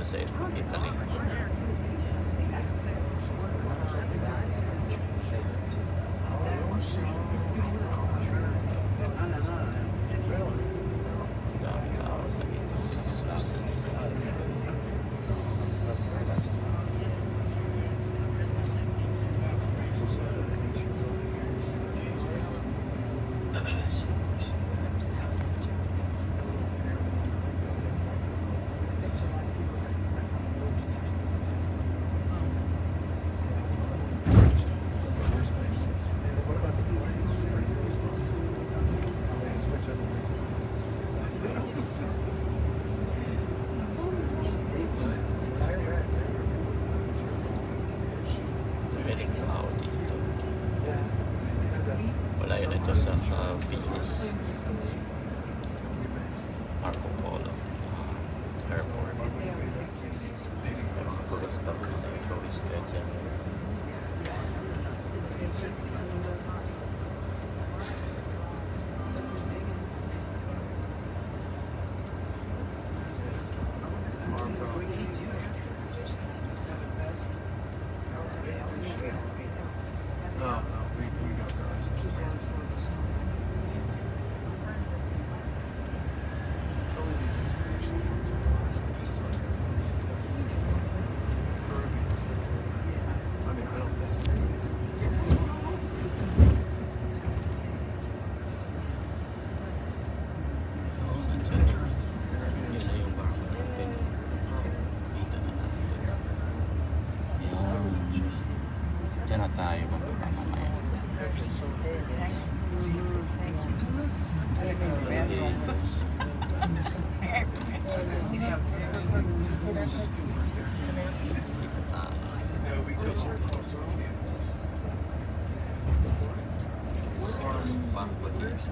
sa Italy. Dami tao sa dito sa plaza nila. Maraming tao dito. Wala yun ito sa Venice Marco Polo Airport. May mga turista ka na yung tourist ka dyan. Diyan na tayo bababa mamaya. Dito tayo. Twist. So, yung bangko dito.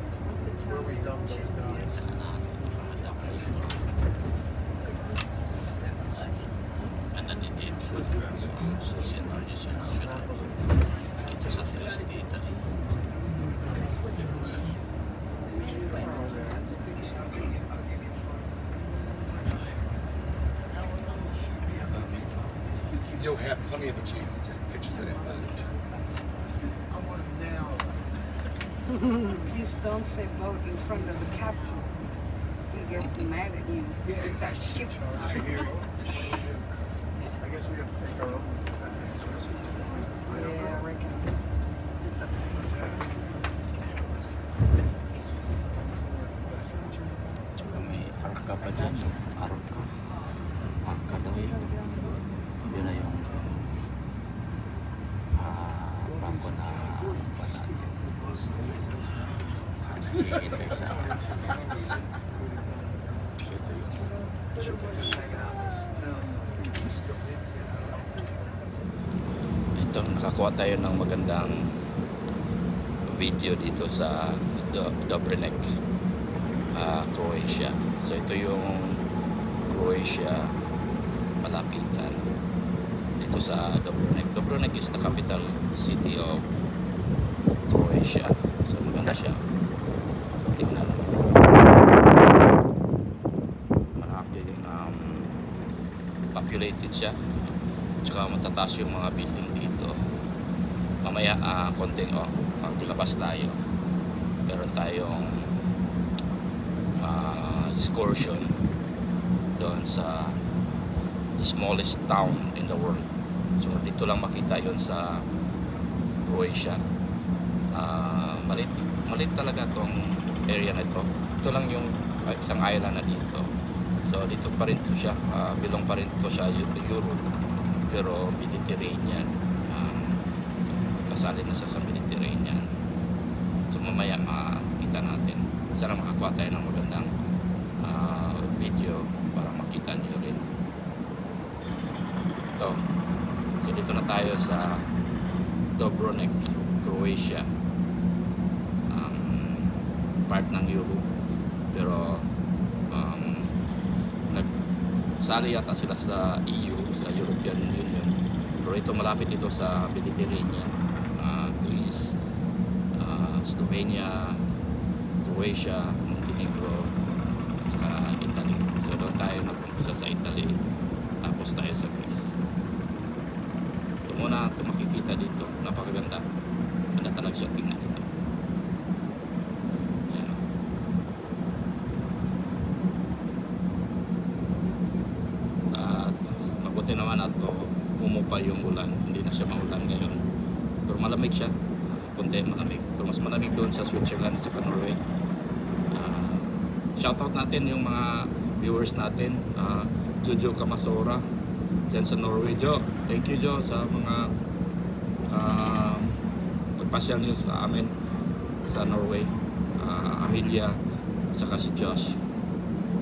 Dito na natin. Nakahanap na yung dito. So, center dito siya national. Dito sa Trieste, Italy. You'll have plenty of a chance to take pictures of that boat. Please don't say boat in front of the captain. He'll get mad at you. That ship. I hear you. I guess we have to take our own. Yeah, I reckon. Tsaka may arka pa dyan. Arka. Arka daw yun. Yun na yung bangko na pa natin. Nakihintay sa ito yung sugar. Ito, nakakuha tayo ng magandang video dito sa Dobrenek, Croatia. So ito yung Croatia malapitan dito sa Dobrenek. Dobrenek is the capital city of Croatia. So maganda siya. Tingnan mo. Malaking populated siya. Tsaka matataas yung mga building dito. Mamaya konting maglabas tayo. Meron tayong excursion doon sa the smallest town in the world. So dito lang makita yon sa Croatia. Malit talaga tong area na ito. Ito lang yung isang island na dito. So dito pa rin to siya, belong pa rin to sa Europe, pero Mediterranean. Kasali na sa Mediterranean. So mamaya makita natin. Sana makakuha tayo ng magandang video para makita nyo rin. Ito. So dito na tayo sa Dobronek, Croatia. Part ng Europe. Pero nagsali yata sila sa EU, sa European Union. Pero ito malapit ito sa Mediterranean. Greece, Slovenia, Croatia, Montenegro, at saka Italy. So doon tayo nag-umpisa sa Italy. Tapos tayo sa Greece. Ito muna, ito makikita dito. Napakaganda. Ganda talaga siya, tingnan ito. Ayan o. At mabuti naman at umupa yung ulan. Hindi na siya maulan ngayon. Pero malamig siya. Konti malamig. Pero mas malamig doon sa Switzerland at sa Norway. Shoutout natin yung mga viewers natin. Jojo Kamasora dyan sa Norway. Jo, thank you Jo sa mga pagpasyal nyo sa amin sa Norway. Amelia at saka si Josh,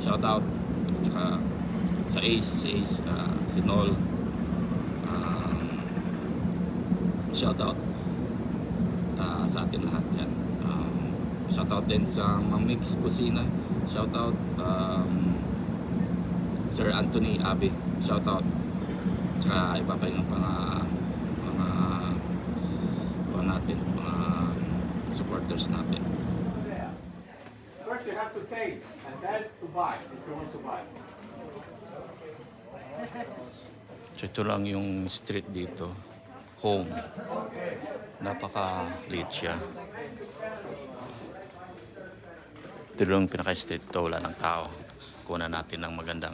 shoutout. At saka sa Ace, si Noel, shoutout sa atin lahat dyan. Shoutout din sa Mamix Kusina, shoutout. Sir Anthony Abe, shoutout. Tsaka iba pa yung mga kuha natin, mga supporters natin. First you have to taste and then to buy if you want to buy. So ito lang yung street dito, home. Napaka-lit siya. Ito lang pinaka-street ito, wala ng tao. Kuha natin ng magandang.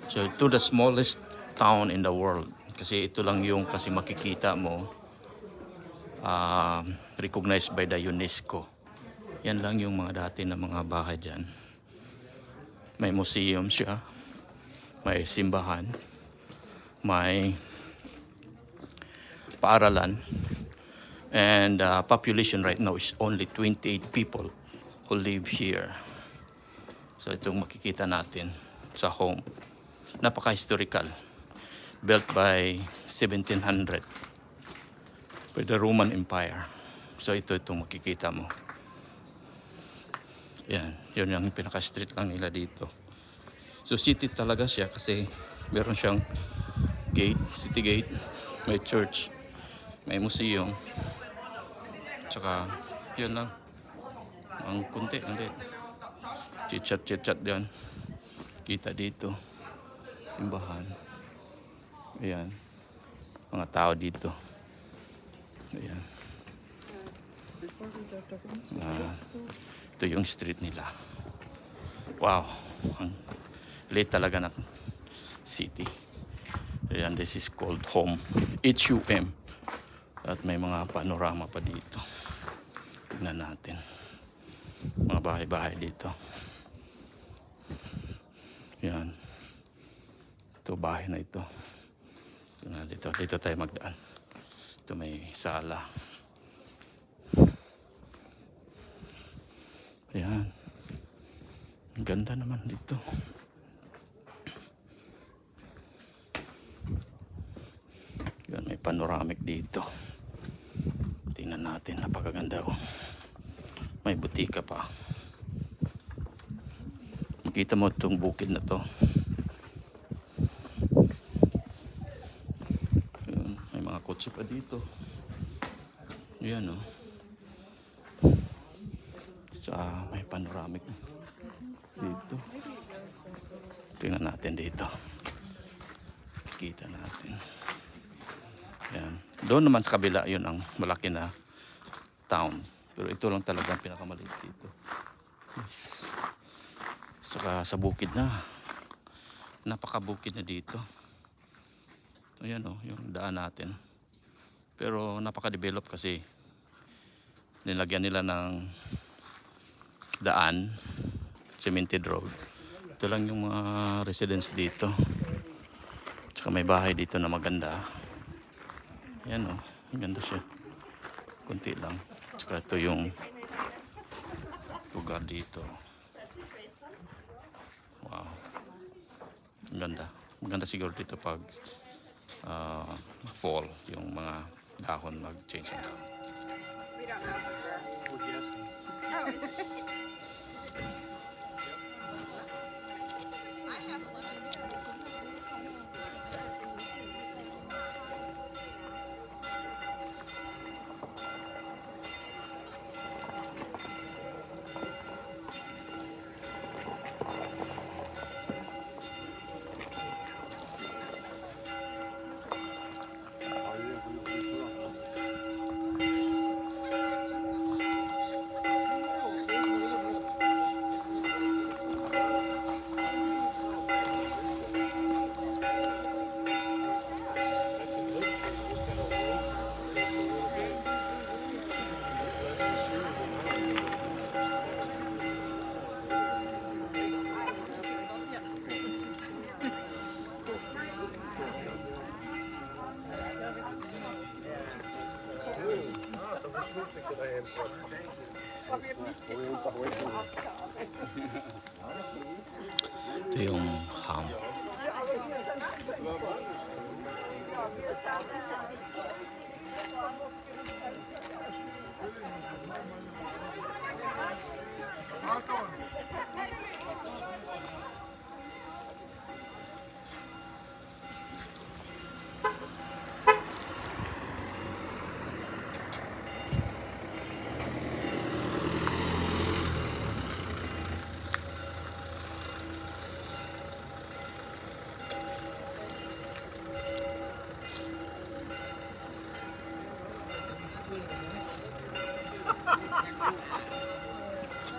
So ito the smallest town in the world. Kasi ito lang yung kasi makikita mo recognized by the UNESCO. Yan lang yung mga dati na mga bahay dyan. May museum siya. May simbahan. May paaralan. And population right now is only 28 people who live here. So itong makikita natin sa home. Napaka-historical. Built by 1700 by the Roman Empire. So itong makikita mo. Yan, yun yung pinaka-street lang nila dito. So city talaga siya kasi meron siyang gate, city gate, may church, may museum. Tsaka yun lang. Ang kunti, chit-chat dyan. Kita dito. Simbahan. Ayan. Mga tao dito. Ayan. Ito yung street nila. Wow. Ang liit talaga ng city. Ayan, this is called home. HUM. At may mga panorama pa dito. Tingnan natin. Mga bahay-bahay dito. Yan. Ito bahay na ito. Dito tayo magdaan. Ito may sala. Yan. Ang ganda naman dito. Yan, may panoramic dito. Tingnan natin, napakaganda oh. May butika pa. Makita mo itong bukid na to. Yan, may mga kotse pa dito. Yan oh. May panoramic dito. Tingnan natin dito. Kita natin. Yan. Doon naman sa kabila, yun ang malaki na town. Pero ito lang talaga ang pinakamaliit dito. Yes. Saka sa bukid na. Napakabukid na dito. Ayan o, yung daan natin. Pero napaka-develop kasi nilagyan nila ng daan, cemented road. Ito lang yung mga residents dito. Tsaka may bahay dito na maganda. Ayan o, maganda siya. Kunti lang. Tsaka ito yung lugar dito. Wow. Maganda. Maganda siguro dito pag fall, yung mga dahon mag-change. We don't know. Oh, Ito yung ham.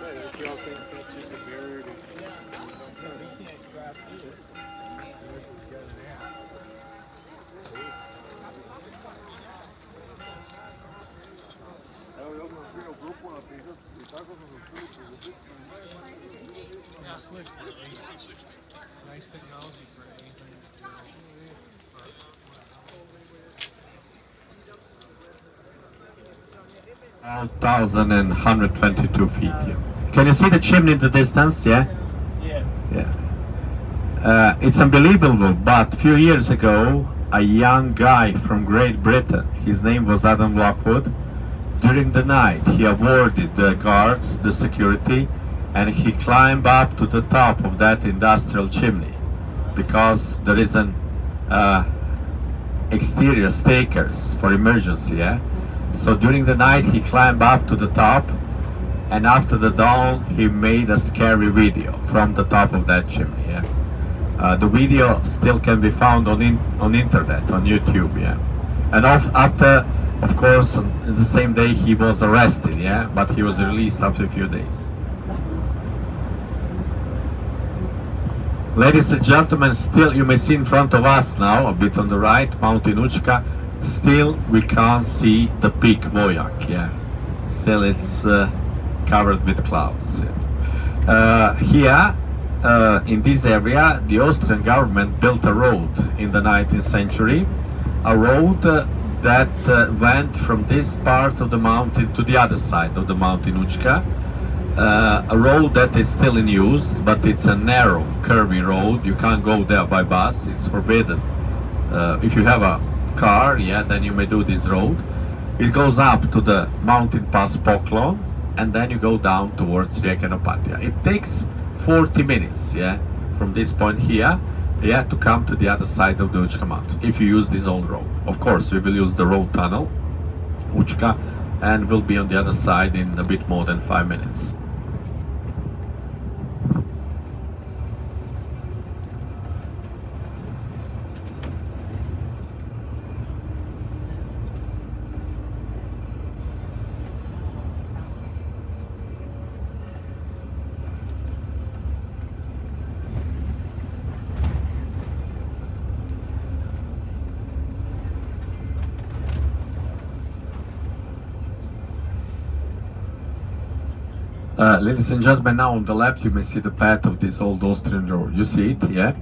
If y'all think that's just a bird, no, he can't grab it. Unless he's got an app. Yeah, slick. Nice technology for anything. 1,122 feet. Yeah. Can you see the chimney in the distance? Yeah? Yes. Yeah. It's unbelievable, but a few years ago, a young guy from Great Britain, his name was Adam Lockwood, during the night he avoided the guards, the security, and he climbed up to the top of that industrial chimney because there is an exterior stakers for emergency. Yeah? So during the night he climbed up to the top, and after the dawn he made a scary video from the top of that chimney. Yeah? The video still can be found on internet, on YouTube. Yeah? And after, of course, on the same day he was arrested. Yeah? But he was released after a few days. Ladies and gentlemen, still you may see in front of us now, a bit on the right, Mount Inuchka. Still we can't see the peak Voyak. Yeah, still it's covered with clouds. Here in this area, the Austrian government built a road in the 19th century, a road that went from this part of the mountain to the other side of the Mount Inuchka. A road that is still in use, but it's a narrow, curvy road. You can't go there by bus, it's forbidden. If you have a car, yeah, then you may do this road. It goes up to the mountain pass Poklon, and then you go down towards Rijeka Nopatia. It takes 40 minutes, yeah, from this point here, yeah, to come to the other side of the Uchka mountain, if you use this old road. Of course, we will use the road tunnel, Uchka, and we'll be on the other side in a bit more than 5 minutes. Ladies and gentlemen, now on the left you may see the path of this old Austrian road. You see it, yeah?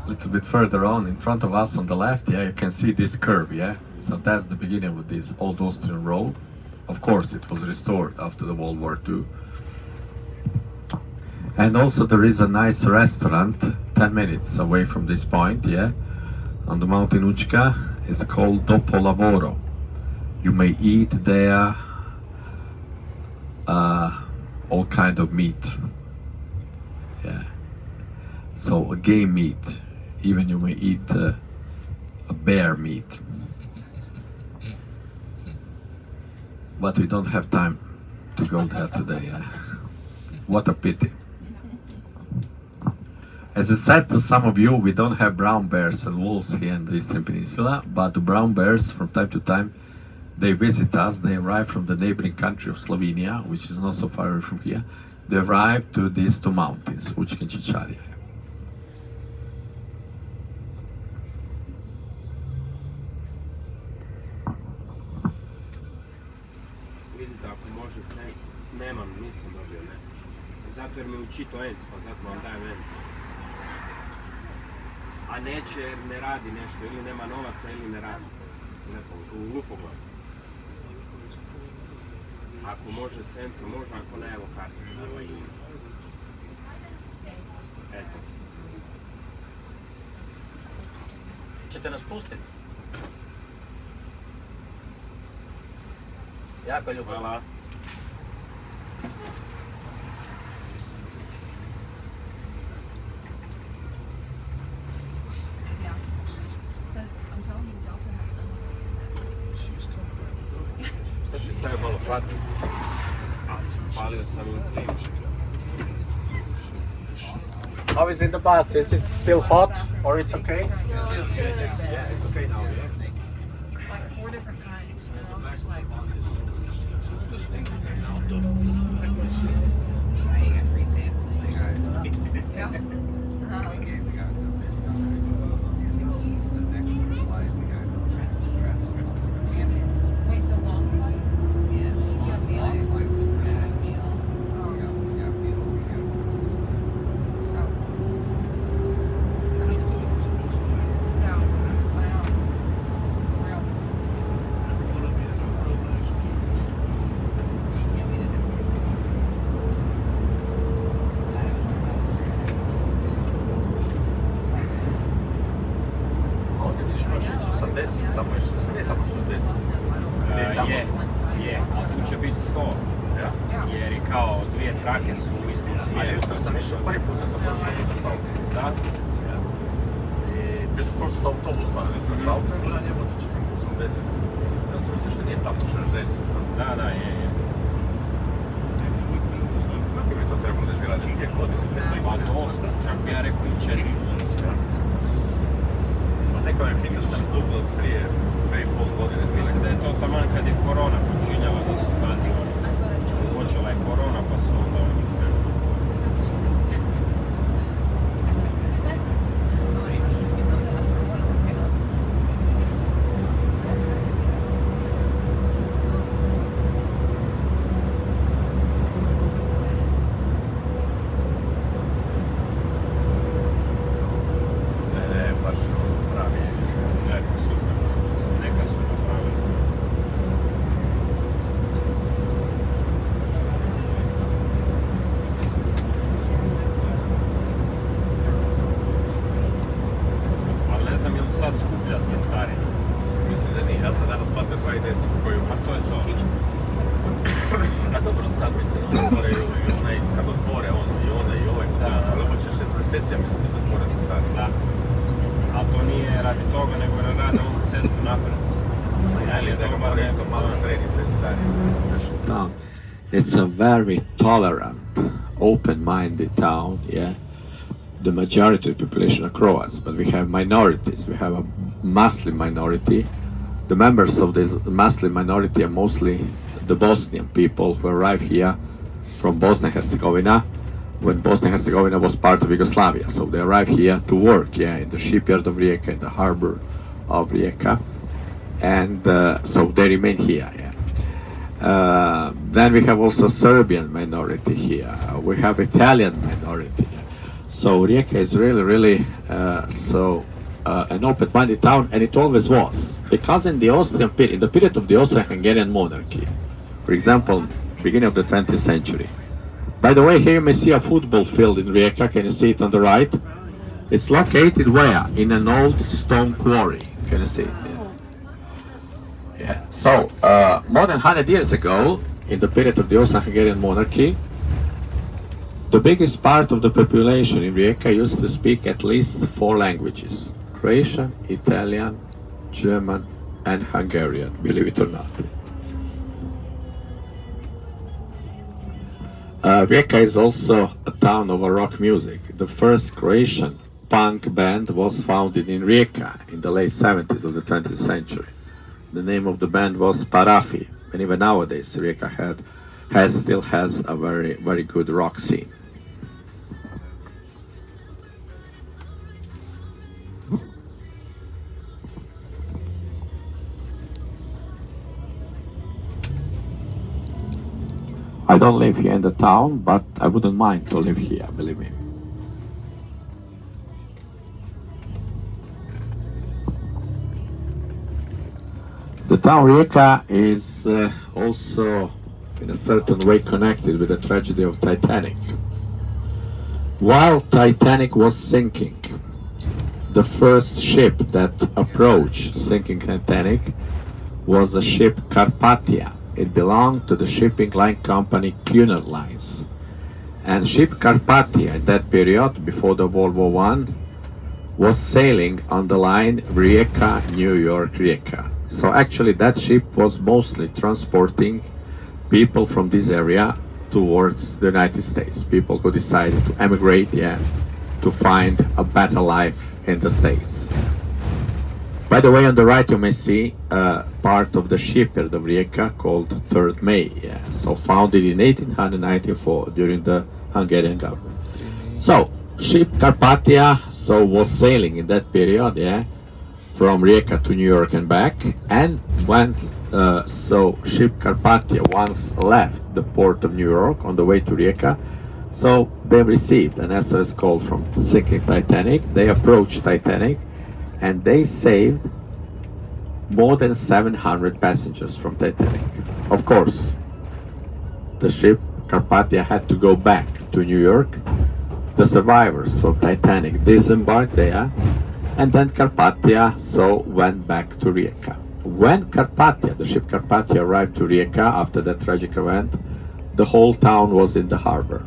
A little bit further on, in front of us on the left, yeah, you can see this curve, yeah? So that's the beginning of this old Austrian road. Of course, it was restored after the World War II. And also there is a nice restaurant 10 minutes away from this point, yeah? On the Mount Inuchka. It's called Dopo Lavoro. You may eat there all kind of meat. Yeah. So a game meat. Even you may eat a bear meat. But we don't have time to go there today. What a pity. As I said to some of you, we don't have brown bears and wolves here in the Eastern Peninsula, but the brown bears from time to time they visit us. They arrive from the neighboring country of Slovenia, which is not so far away from here. They arrive to these two mountains, Uchka and Chicharia. Vidite, ako može se, nemam, nisam dobio, ne. Zato jer mi učito ENC, pa zato vam dajem ENC. a neće jer ne radi nešto, ili nema novaca ili ne radi. U Lupoglavu. Ako može Senca, može, ako ne, evo kartica, evo ima. Eto. Ćete nas pustiti? Jako ljubavno. Hvala. Yeah. Because I'm telling you, Delta has unlimited snacks. Šta ću stavio malo hladno? A, spalio sam im klimu. How is in the bus? Is it still hot or it's okay? Yeah, it's okay now, yeah. like 4 different kinds. And I was just like, yeah. Wait, the long flight? Yeah, meal? No, wow. Real. Ovdje vidiš možeš ići 80, tamo je 60. Je, a tu će biti 100. Ja? Jer i kao dvije trake su u istom A smjeru. jutro sam išao, prvi puta sam pošao sa autom. Da? I ti su pošao sa autobusa, ali sam sa autom gledam njemu otići kako 80. Ja sam mislio što nije tamo 60. Da, je. Kako bi to trebalo da izgleda? 2 godine? Pa dosta, čak bi ja rekao i 4. Pa neko me pitao sam dublo prije 2,5 godine. Mislim da je to taman kad je korona počinjala da su tad počela je korona pa su onda oni krenuli. Ne, baš pravi. Eto, super. Neka su napravili. Ali ne znam je li sad skuplja cestarina. Mislim da nije, ja sam danas platio 2,10 koju. A to je to. A dobro sad mislim, oni moraju i onaj, kad otvore ono, i onaj i ovaj, Da. ali ovo će 6 mjeseci, ja mislim da zatvore na stari. Da. Ali to nije radi toga, nego da rade ovu cestu napred. Ali da ga mora isto malo srediti te stari. Town. It's a very tolerant, open-minded town. Yeah, the majority of the population are Croats, but we have minorities. We have a Muslim minority. The members of this Muslim minority are mostly the Bosnian people who arrive here from Bosnia and Herzegovina when Bosnia and Herzegovina was part of Yugoslavia. So they arrive here to work, yeah, in the shipyard of Rijeka, in the harbor of Rijeka, and so they remain here. Yeah. Then we have also Serbian minority here. We have Italian minority. So Rijeka is really an open-minded town, and it always was. Because in the Austrian period, in the period of the Austro-Hungarian monarchy, for example, beginning of the 20th century. By the way, here you may see a football field in Rijeka. Can you see it on the right? It's located where? In an old stone quarry. Can you see it? Yeah. So, more than 100 years ago, in the period of the Austro-Hungarian monarchy, the biggest part of the population in Rijeka used to speak at least 4 languages: Croatian, Italian, German, and Hungarian, believe it or not. Rijeka is also a town of rock music. The first Croatian punk band was founded in Rijeka in the late 70s of the 20th century. The name of the band was Parafi, and even nowadays Rijeka still has a very good rock scene. I don't live here in the town, but I wouldn't mind to live here, believe me. The town Rijeka is also in a certain way connected with the tragedy of Titanic. While Titanic was sinking, the first ship that approached sinking Titanic was the ship Carpathia. It belonged to the shipping line company Cunard Lines. And ship Carpathia at that period, before the World War I, was sailing on the line Rijeka, New York, Rijeka. So actually that ship was mostly transporting people from this area towards the United States, people who decided to emigrate, to find a better life in the States. By the way, on the right you may see part of the shipyard of Rijeka called 3rd May, so founded in 1894 during the Hungarian government. So, ship Carpathia was sailing in that period, from Rijeka to New York and back, and ship Carpathia once left the port of New York on the way to Rijeka, so they received an SOS call from sinking Titanic. They approached Titanic and they saved more than 700 passengers from Titanic. Of course, the ship Carpathia had to go back to New York. The survivors from Titanic disembarked there, and then Carpathia went back to Rijeka. When Carpathia, the ship Carpathia, arrived to Rijeka after that tragic event, the whole town was in the harbor.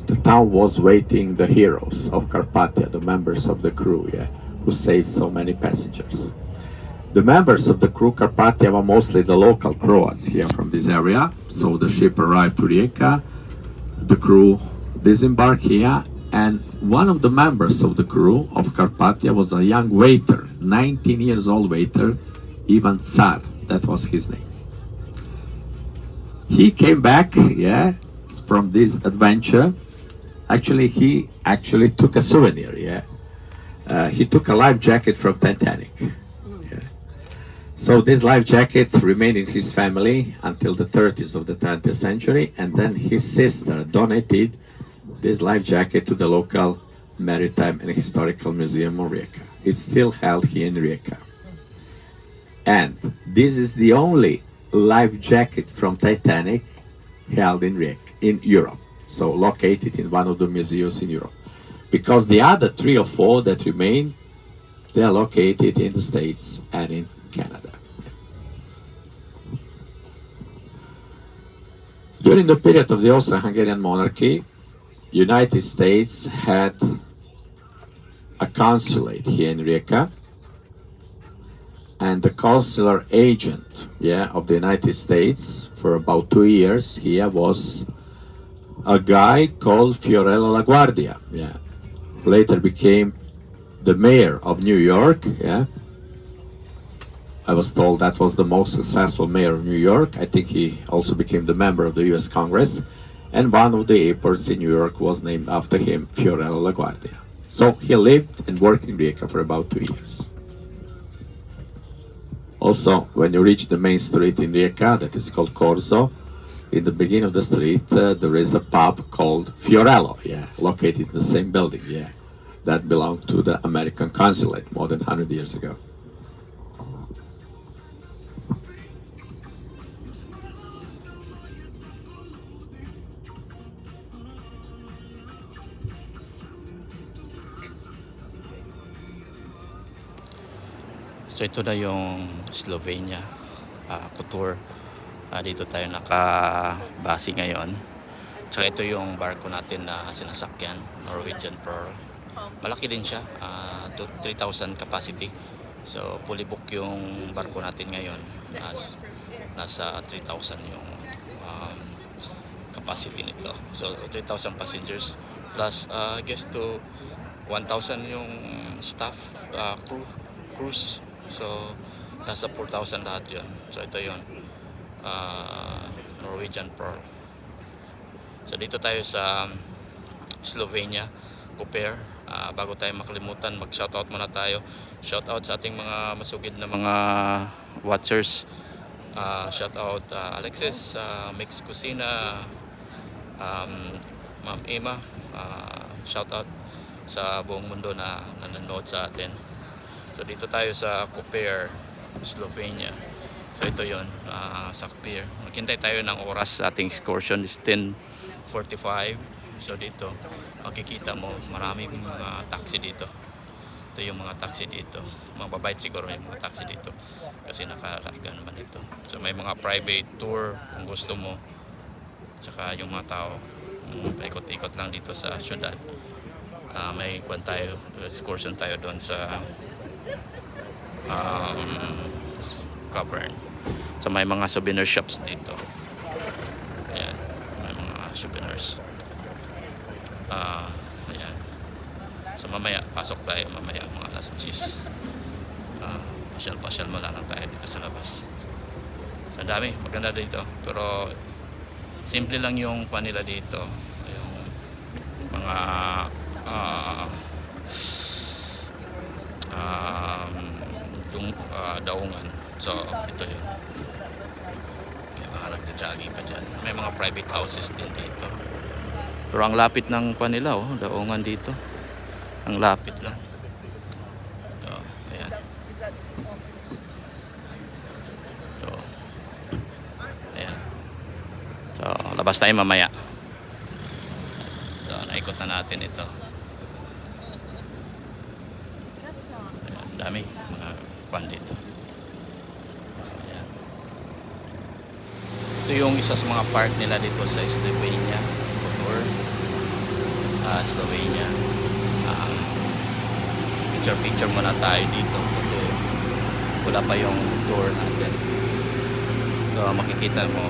The town was waiting the heroes of Carpathia, the members of the crew, who saved so many passengers. The members of the crew Carpathia were mostly the local Croats here from this area. So the ship arrived to Rijeka, the crew disembarked here, and one of the members of the crew of Carpathia was a young waiter, 19 years old waiter, Ivan Tsar, that was his name. He came back, from this adventure. Actually, he took a souvenir, he took a life jacket from Titanic. So this life jacket remained in his family until the 30s of the 20th century, and then his sister donated this life jacket to the local Maritime and Historical Museum of Rijeka. It's still held here in Rijeka. And this is the only life jacket from Titanic held in Rijeka, in Europe, so located in one of the museums in Europe. Because the other 3 or 4 that remain, they are located in the States and in Canada. During the period of the Austro-Hungarian monarchy, United States had a consulate here in Rijeka, and the consular agent of the United States for about 2 years here was a guy called Fiorello LaGuardia, who later became the mayor of New York. I was told that was the most successful mayor of New York. I think he also became the member of the US Congress, and one of the airports in New York was named after him, Fiorello LaGuardia. So he lived and worked in Rijeka for about 2 years. Also, when you reach the main street in Rijeka, that is called Corso, in the beginning of the street there is a pub called Fiorello, located in the same building, that belonged to the American consulate more than 100 years ago. So ito na yung Slovenia couture. Dito tayo nakabase ngayon. Tsaka ito yung barko natin na sinasakyan, Norwegian Pearl. Malaki din siya, 3,000 capacity. So fully book yung barko natin ngayon. Nasa 3,000 yung capacity nito. So 3,000 passengers plus I guess to 1,000 yung staff, cruise. So nasa 4,000 lahat yun. So ito yun, Norwegian Pearl. So dito tayo sa Slovenia, Koper. Bago tayo makalimutan, mag shoutout muna tayo. Shoutout sa ating mga masugid na mga watchers. Shoutout Alexis, Mix Kusina, Ma'am Emma. Shoutout sa buong mundo na nanonood sa atin. So dito tayo sa Koper, Slovenia. So ito yon, sa pier. Maghintay tayo ng oras sa ating excursion is 10:45. So dito makikita mo maraming mga taxi dito. Ito yung mga taxi dito. Mababait siguro yung mga taxi dito kasi nakalarga naman ito. So may mga private tour kung gusto mo. Tsaka yung mga tao paikot-ikot lang dito sa syudad. May excursion tayo doon sa Cavern. So may mga souvenir shops dito. Ayan, may mga souvenirs. Ayan. So mamaya, pasok tayo mamaya mga alas 10. Pasyal-pasyal mo lang tayo dito sa labas. So ang dami, maganda dito. Pero simple lang yung nila dito. Yung mga daungan. So ito yun. May mga nagja-jogging pa dyan. May mga private houses din dito. Pero ang lapit ng nila, oh, daungan dito. Ang lapit lang. So, ayan. So, ayan. So, labas tayo mamaya. So, naikot na natin ito. Ayan, dami mga kwan dito. Ayan. Ito yung isa sa mga park nila dito sa Slovenia. Kotor, Slovenia. Picture muna tayo dito kasi wala pa yung tour natin. So makikita mo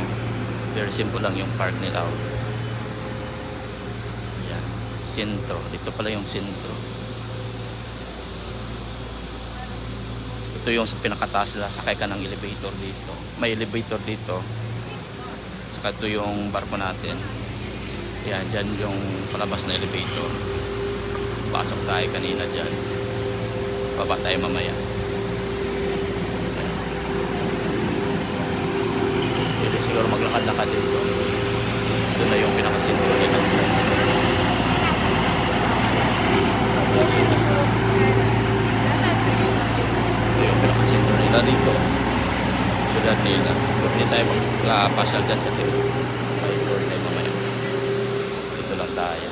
very simple lang yung park nila. Yan, sentro. Dito pala yung sentro. Ito yung sa pinakataas nila. Sakay ka ng elevator dito. May elevator dito. Saka ito yung barko natin. Yan, dyan yung palabas na elevator. Pasok tayo kanina dyan. Baba tayo mamaya. Pwede siguro maglakad-lakad dito. Ito na yung pinakasentro nila. Ito yung pinakasentro nila dito. Syudad nila. Pwede tayo magpasyal dyan kasi may tour tayo mamaya. Dito lang tayo.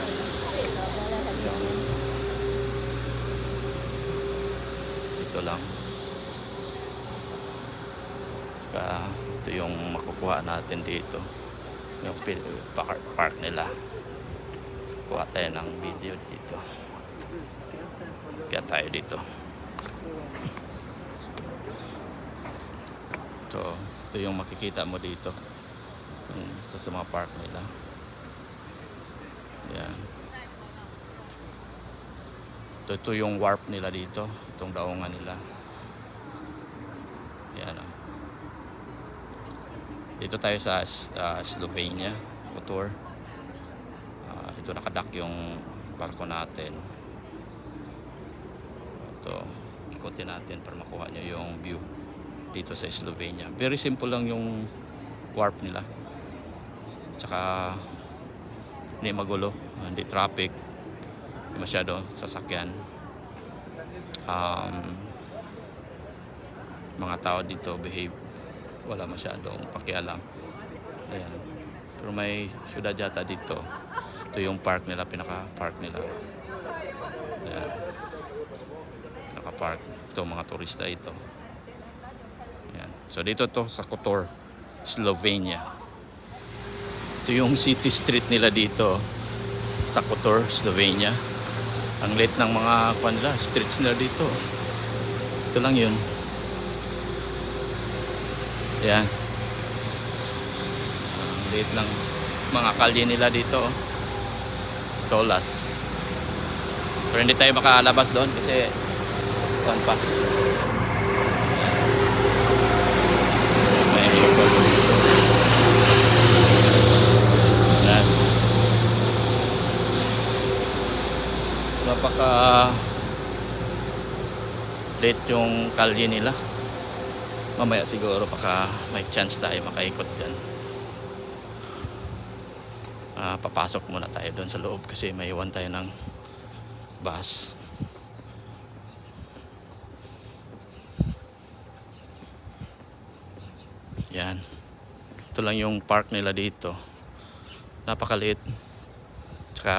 Dito lang. Saka ito yung makukuha natin dito. Yung park nila. Kuha tayo ng video dito. Kaya tayo dito. Ito yung makikita mo dito. Yung isa sa mga park nila. Yan. Ito yung warp nila dito. Itong daungan nila. Yan. Dito tayo sa Slovenia. Kotor. Dito nakadak yung barko natin. Ito. Ikutin natin para makuha nyo yung view dito sa Slovenia. Very simple lang yung warp nila. Tsaka hindi magulo. Hindi traffic. Masyado sasakyan. Mga tao dito behave, wala masyadong pakialam. Ayan. Pero may syudad yata dito. Ito yung park nila, pinaka-park nila. Ayan. Pinaka-park. Ito mga turista ito. Ayan. So dito to sa Kotor, Slovenia. Ito yung city street nila dito sa Kotor, Slovenia. Ang late ng mga streets nila dito. Ito lang yun. Yan. Ang late ng mga kalye nila dito. Solas. Pero hindi tayo makalabas doon kasi kuwan pa. May airport. Yan. Napaka late yung kalye nila. Mamaya siguro baka may chance tayo makaikot dyan. Papasok muna tayo doon sa loob kasi may iwan tayo ng bus. Yan. Ito lang yung park nila dito. Napakaliit. Tsaka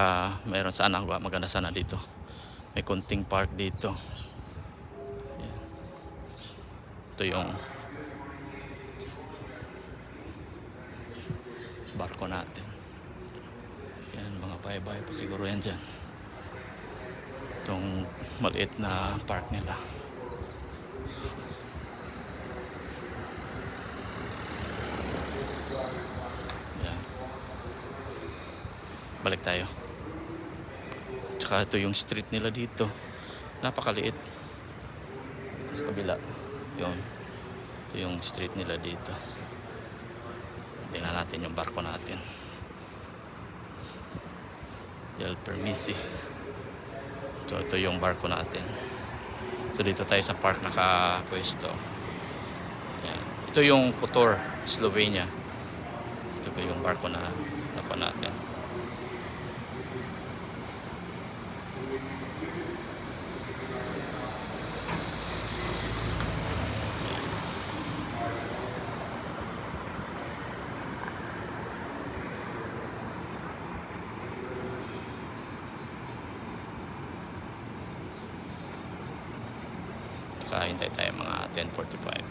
mayroon sana maganda sana dito. May konting park dito. Yan. Ito yung barko natin. Yan, mga bahay-bahay po siguro yan dyan. Itong maliit na park nila. Yan. Balik tayo. Tsaka ito yung street nila dito. Napakaliit. Ito sa kabila. Yun. Ito yung street nila dito. Tingnan natin yung barko natin. Del Permisi. Ito yung barko natin. So dito tayo sa park nakapwesto. Yan. Ito yung Kotor, Slovenia. Ito yung barko na nakuha natin. Hintay tayo mga 10:45.